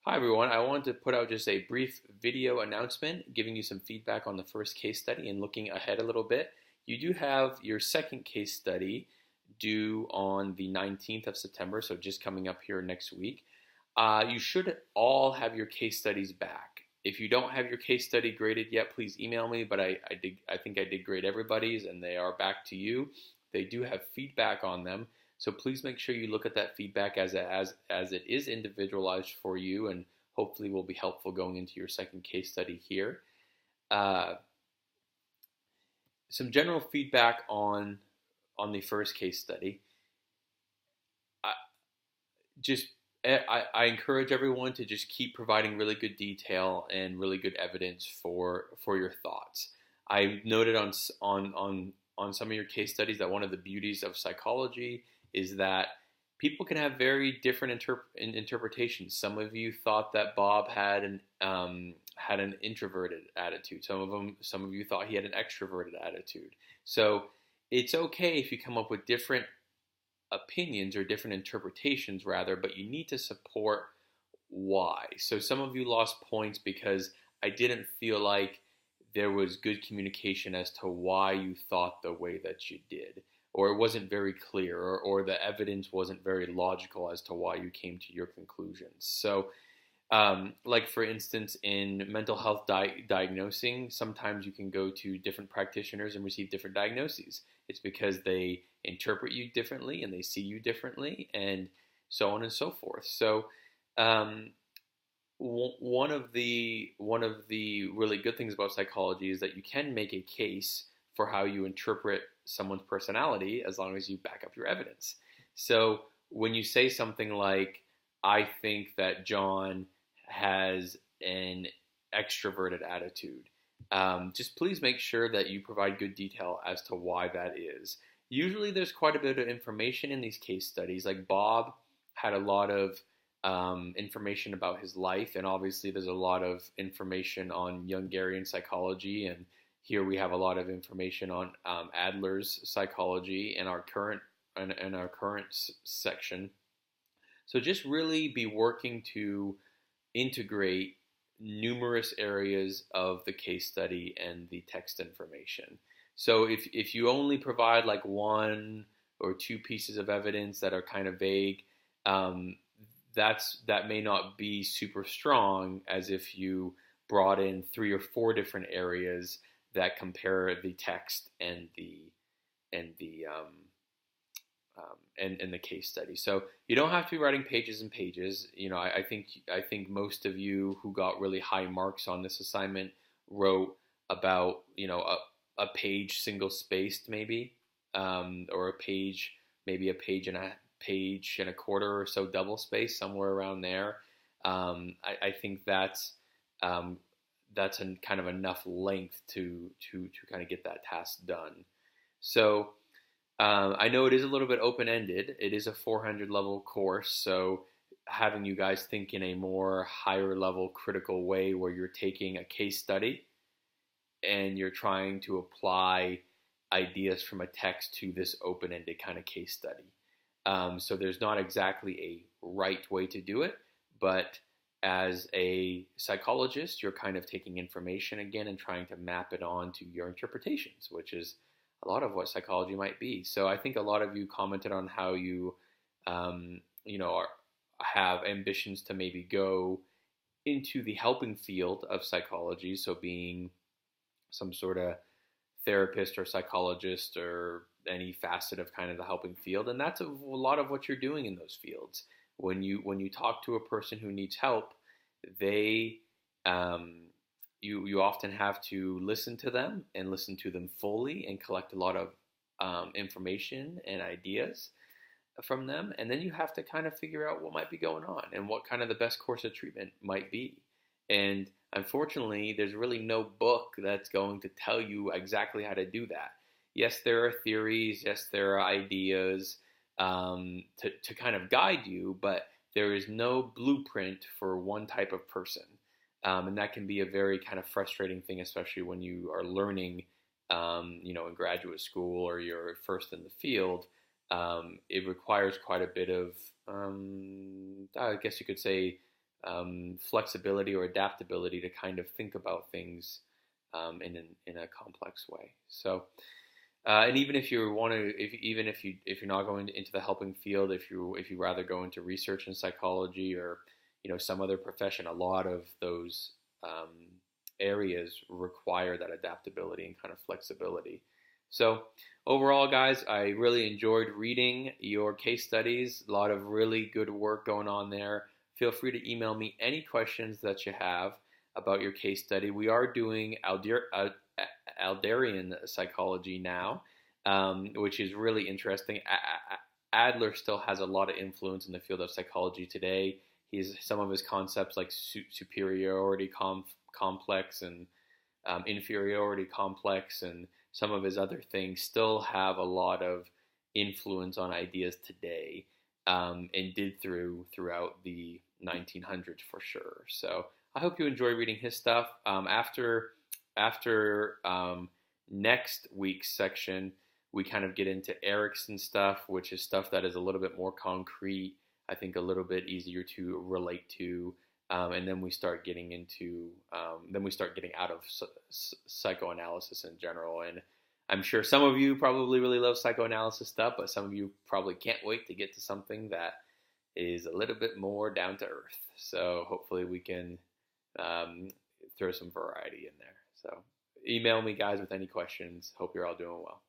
Hi everyone, I wanted to put out just a brief video announcement giving you some feedback on the first case study and looking ahead a little bit. You do have your second case study due on the 19th of September, so just coming up here next week. You should all have your case studies back. If you don't have your case study graded yet, please email me, but I think I did grade everybody's and they are back to you. They do have feedback on them. So please make sure you look at that feedback as it is individualized for you and hopefully will be helpful going into your second case study here. Uh, some general feedback on the first case study. I, just I encourage everyone to just keep providing really good detail and really good evidence for your thoughts. I noted on some of your case studies that one of the beauties of psychology is that people can have very different interpretations. Some of you thought that Bob had an introverted attitude. Some of you thought he had an extroverted attitude. So it's okay if you come up with different opinions or different interpretations rather, but you need to support why. So some of you lost points because I didn't feel like there was good communication as to why you thought the way that you did, or it wasn't very clear, or the evidence wasn't very logical as to why you came to your conclusions. So, like for instance, in mental health diagnosing, sometimes you can go to different practitioners and receive different diagnoses. It's because they interpret you differently and they see you differently, and so on and so forth. So, one of the really good things about psychology is that you can make a case for how you interpret someone's personality as long as you back up your evidence. So when you say something like, I think that John has an extroverted attitude, just please make sure that you provide good detail as to why that is. Usually there's quite a bit of information in these case studies. Like Bob had a lot of information about his life, and obviously there's a lot of information on Jungarian psychology, and here we have a lot of information on Adler's psychology in our current section. So just really be working to integrate numerous areas of the case study and the text information. So if you only provide like one or two pieces of evidence that are kind of vague, that may not be super strong as if you brought in three or four different areas that compare the text and the case study. So you don't have to be writing pages and pages. You know, I think most of you who got really high marks on this assignment wrote about a page single spaced maybe, or a page and a quarter or so double spaced, somewhere around there. I think that's kind of enough length to kind of get that task done. So I know it is a little bit open-ended. It is a 400 level course, so having you guys think in a more higher level critical way where you're taking a case study and you're trying to apply ideas from a text to this open-ended kind of case study. So there's not exactly a right way to do it, but as a psychologist, you're kind of taking information again and trying to map it onto your interpretations, which is a lot of what psychology might be. So I think a lot of you commented on how you, have ambitions to maybe go into the helping field of psychology. So being some sort of therapist or psychologist or any facet of kind of the helping field, and that's a lot of what you're doing in those fields. When you talk to a person who needs help, they you often have to listen to them and listen to them fully and collect a lot of information and ideas from them, and then you have to kind of figure out what might be going on and what kind of the best course of treatment might be. And unfortunately, there's really no book that's going to tell you exactly how to do that. Yes, there are theories. Yes, there are ideas to kind of guide you, but there is no blueprint for one type of person. And that can be a very kind of frustrating thing, especially when you are learning, in graduate school or you're first in the field. It requires quite a bit of, I guess you could say, flexibility or adaptability to kind of think about things in a complex way. So, and even if you want to, if you're not going into the helping field, if you rather go into research in psychology or some other profession, a lot of those areas require that adaptability and kind of flexibility. So overall, guys, I really enjoyed reading your case studies. A lot of really good work going on there. Feel free to email me any questions that you have about your case study. We are doing Adlerian psychology now, which is really interesting. Adler still has a lot of influence in the field of psychology today. Some of his concepts like superiority complex and inferiority complex and some of his other things still have a lot of influence on ideas today, and did throughout the 1900s for sure. So I hope you enjoy reading his stuff. After next week's section, we kind of get into Erikson stuff, which is stuff that is a little bit more concrete, I think a little bit easier to relate to. And then we start getting out of psychoanalysis in general. And I'm sure some of you probably really love psychoanalysis stuff, but some of you probably can't wait to get to something that is a little bit more down to earth. So hopefully we can throw some variety in there. So email me, guys, with any questions. Hope you're all doing well.